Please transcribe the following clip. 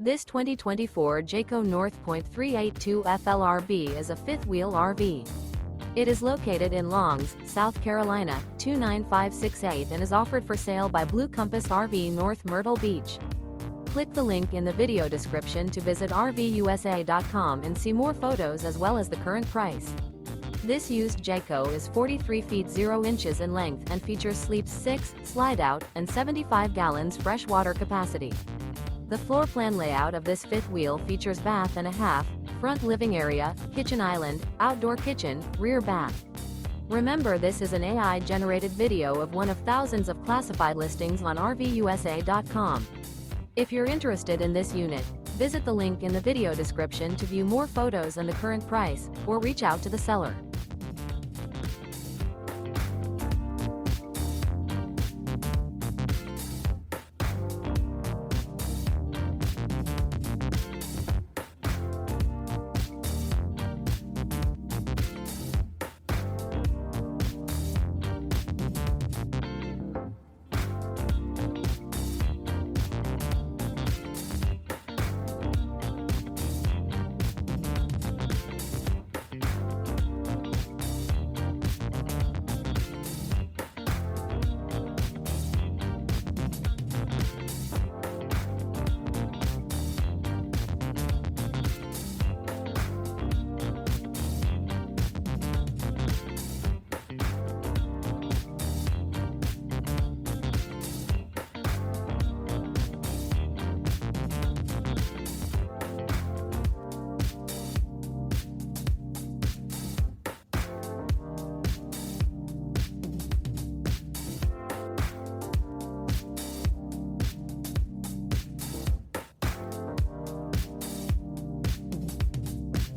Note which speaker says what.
Speaker 1: This 2024 Jayco North Point 382 FLRB is a fifth-wheel RV. It is located in Longs, South Carolina, 29568 and is offered for sale by Blue Compass RV North Myrtle Beach. Click the link in the video description to visit RVUSA.com and see more photos as well as the current price. This used Jayco is 43 feet 0 inches in length and features sleeps 6, slide-out, and 75 gallons fresh water capacity. The floor plan layout of this fifth wheel features bath and a half, front living area, kitchen island, outdoor kitchen, rear bath. Remember, this is an AI-generated video of one of thousands of classified listings on RVUSA.com. If you're interested in this unit, visit the link in the video description to view more photos and the current price, or reach out to the seller.